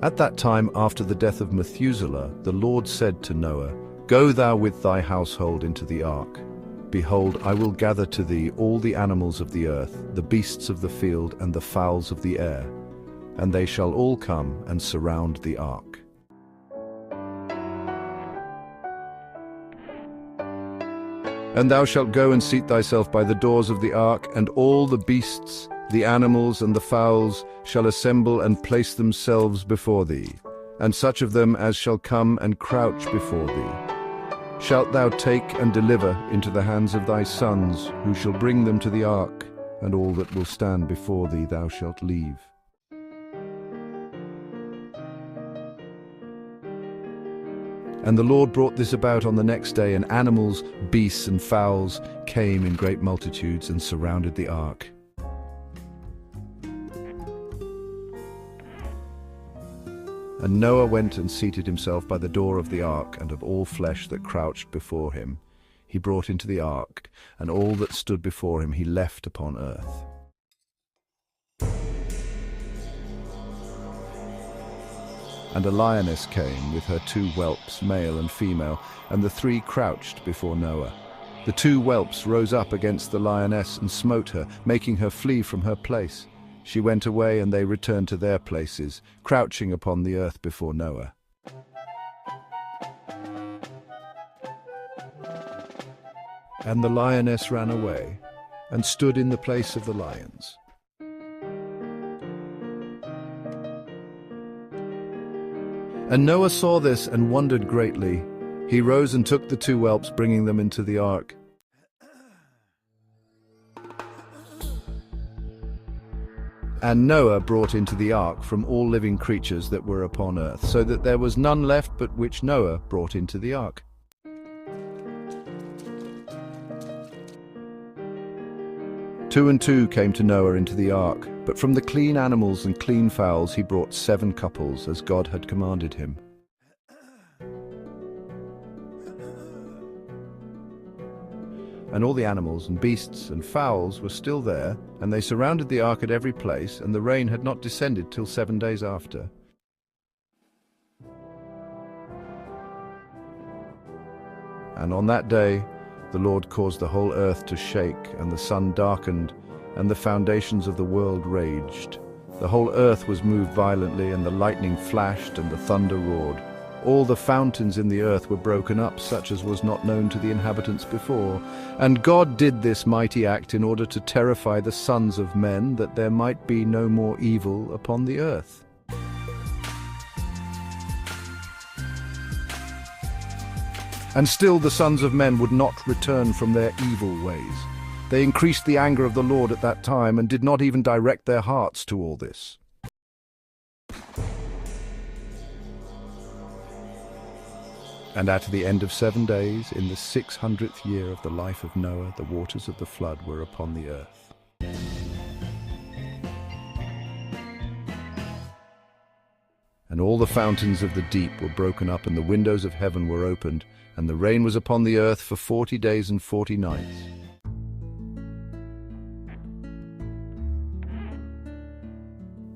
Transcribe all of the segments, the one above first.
At that time, after the death of Methuselah, the Lord said to Noah, "Go thou with thy household into the ark. Behold, I will gather to thee all the animals of the earth, the beasts of the field, and the fowls of the air, and they shall all come and surround the ark. And thou shalt go and seat thyself by the doors of the ark, and all the beasts, the animals, and the fowls shall assemble and place themselves before thee, and such of them as shall come and crouch before thee shalt thou take and deliver into the hands of thy sons, who shall bring them to the ark, and all that will stand before thee thou shalt leave." And the Lord brought this about on the next day, and animals, beasts, and fowls came in great multitudes and surrounded the ark. And Noah went and seated himself by the door of the ark, and of all flesh that crouched before him he brought into the ark, and all that stood before him he left upon earth. And a lioness came with her 2 whelps, male and female, and the 3 crouched before Noah. The 2 whelps rose up against the lioness and smote her, making her flee from her place. She went away, and they returned to their places, crouching upon the earth before Noah. And the lioness ran away, and stood in the place of the lions. And Noah saw this and wondered greatly. He rose and took the 2 whelps, bringing them into the ark. And Noah brought into the ark from all living creatures that were upon earth, so that there was none left but which Noah brought into the ark. Two and two came to Noah into the ark, but from the clean animals and clean fowls he brought 7 couples, as God had commanded him. And all the animals and beasts and fowls were still there, and they surrounded the ark at every place, and the rain had not descended till 7 days after. And on that day the Lord caused the whole earth to shake, and the sun darkened, and the foundations of the world raged. The whole earth was moved violently, and the lightning flashed, and the thunder roared. All the fountains in the earth were broken up, such as was not known to the inhabitants before. And God did this mighty act in order to terrify the sons of men, that there might be no more evil upon the earth. And still the sons of men would not return from their evil ways. They increased the anger of the Lord at that time, and did not even direct their hearts to all this. And at the end of 7 days, in the 600th year of the life of Noah, the waters of the flood were upon the earth. And all the fountains of the deep were broken up, and the windows of heaven were opened, and the rain was upon the earth for 40 days and 40 nights.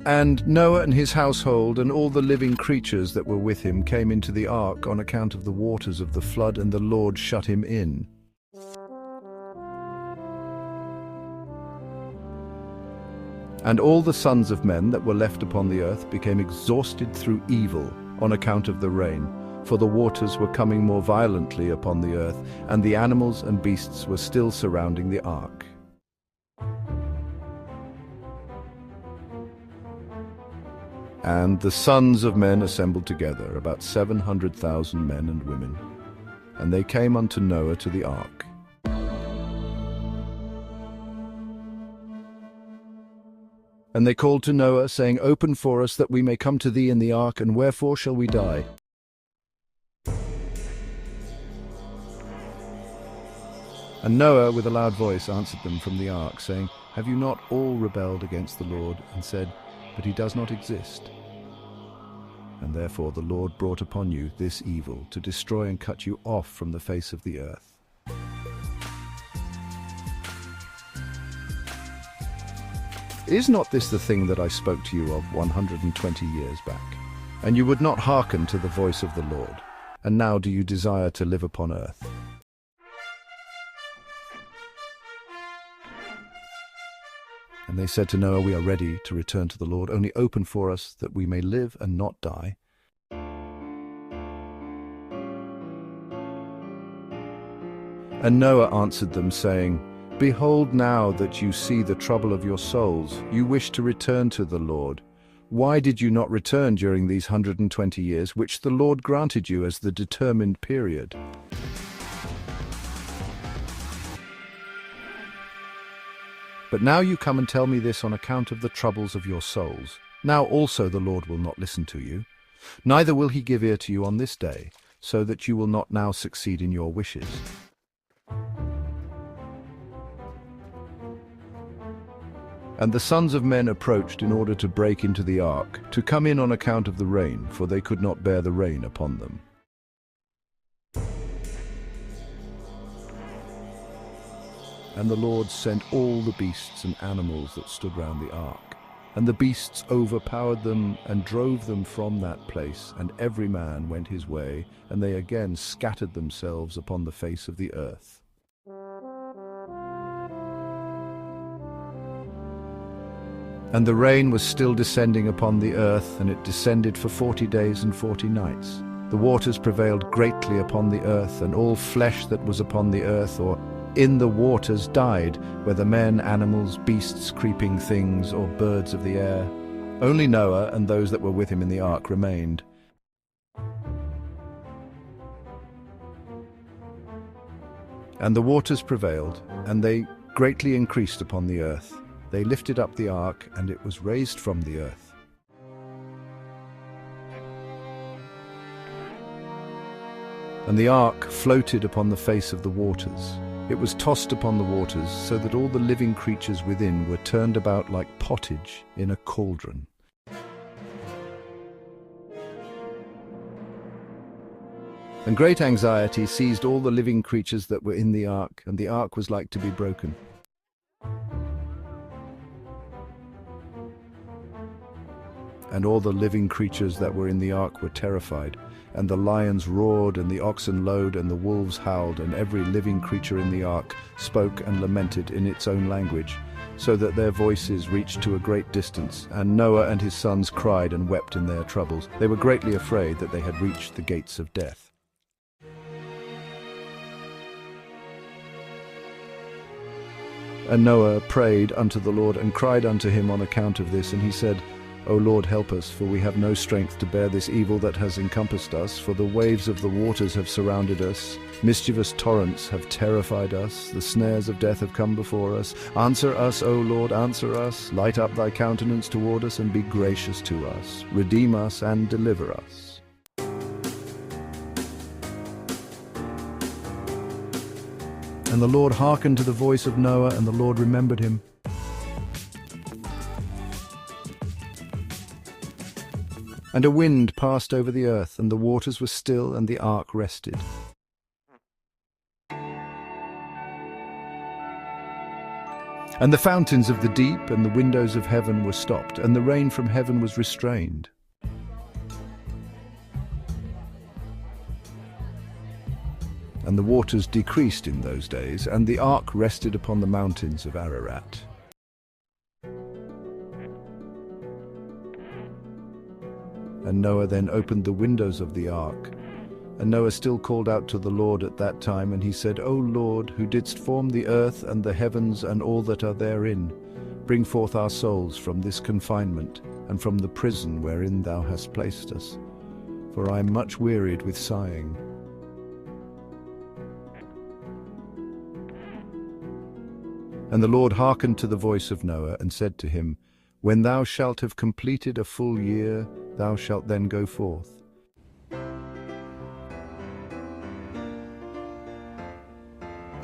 And Noah and his household and all the living creatures that were with him came into the ark on account of the waters of the flood, and the Lord shut him in. And all the sons of men that were left upon the earth became exhausted through evil on account of the rain, for the waters were coming more violently upon the earth, and the animals and beasts were still surrounding the ark. And the sons of men assembled together, about 700,000 men and women, and they came unto Noah to the ark. And they called to Noah, saying, Open for us, that we may come to thee in the ark, and wherefore shall we die? And Noah with a loud voice answered them from the ark, saying, Have you not all rebelled against the Lord, and said, But he does not exist? And therefore the Lord brought upon you this evil, to destroy and cut you off from the face of the earth. Is not this the thing that I spoke to you of 120 years back? and you would not hearken to the voice of the Lord. And now do you desire to live upon earth? And they said to Noah, we are ready to return to the Lord. Only open for us that we may live and not die. And Noah answered them, saying, Behold, now that you see the trouble of your souls, you wish to return to the Lord. Why did you not return during these 120 years, which the Lord granted you as the determined period? But now you come and tell me this on account of the troubles of your souls. Now also the Lord will not listen to you, neither will he give ear to you on this day, so that you will not now succeed in your wishes. And the sons of men approached in order to break into the ark, to come in on account of the rain, for they could not bear the rain upon them. And the Lord sent all the beasts and animals that stood round the ark. And the beasts overpowered them and drove them from that place, and every man went his way, and they again scattered themselves upon the face of the earth. And the rain was still descending upon the earth, and it descended for 40 days and 40 nights. The waters prevailed greatly upon the earth, and all flesh that was upon the earth or in the waters died, whether men, animals, beasts, creeping things, or birds of the air. Only Noah and those that were with him in the ark remained. And the waters prevailed, and they greatly increased upon the earth. They lifted up the ark, and it was raised from the earth. And the ark floated upon the face of the waters. It was tossed upon the waters, so that all the living creatures within were turned about like pottage in a cauldron. And great anxiety seized all the living creatures that were in the ark, and the ark was like to be broken. And all the living creatures that were in the ark were terrified. And the lions roared, and the oxen lowed, and the wolves howled, and every living creature in the ark spoke and lamented in its own language, so that their voices reached to a great distance. And Noah and his sons cried and wept in their troubles. They were greatly afraid that they had reached the gates of death. And Noah prayed unto the Lord, and cried unto him on account of this, and he said, O Lord, help us, for we have no strength to bear this evil that has encompassed us, for the waves of the waters have surrounded us, mischievous torrents have terrified us, the snares of death have come before us. Answer us, O Lord, answer us, light up thy countenance toward us, and be gracious to us, redeem us and deliver us. And the Lord hearkened to the voice of Noah, and the Lord remembered him. And a wind passed over the earth, and the waters were still, and the ark rested. And the fountains of the deep and the windows of heaven were stopped, and the rain from heaven was restrained. And the waters decreased in those days, and the ark rested upon the mountains of Ararat. And Noah then opened the windows of the ark. And Noah still called out to the Lord at that time, and he said, O Lord, who didst form the earth and the heavens and all that are therein, bring forth our souls from this confinement, and from the prison wherein thou hast placed us. For I am much wearied with sighing. And the Lord hearkened to the voice of Noah, and said to him, When thou shalt have completed a full year, thou shalt then go forth.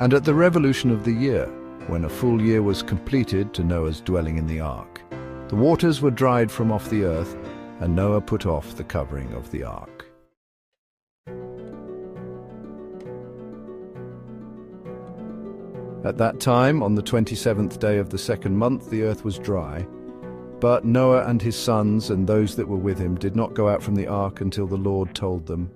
And at the revolution of the year, when a full year was completed to Noah's dwelling in the ark, the waters were dried from off the earth, and Noah put off the covering of the ark. At that time, on the 27th day of the second month, the earth was dry. But Noah and his sons and those that were with him did not go out from the ark until the Lord told them.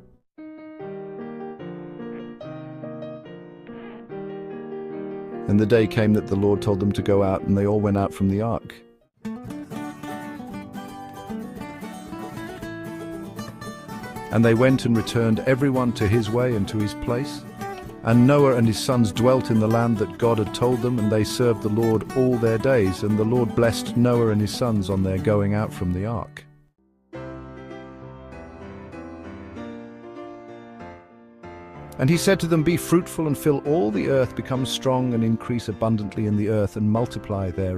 And the day came that the Lord told them to go out, and they all went out from the ark. And they went and returned, everyone to his way and to his place. And Noah and his sons dwelt in the land that God had told them, and they served the Lord all their days. And the Lord blessed Noah and his sons on their going out from the ark. And he said to them, "Be fruitful and fill all the earth, become strong and increase abundantly in the earth, and multiply therein."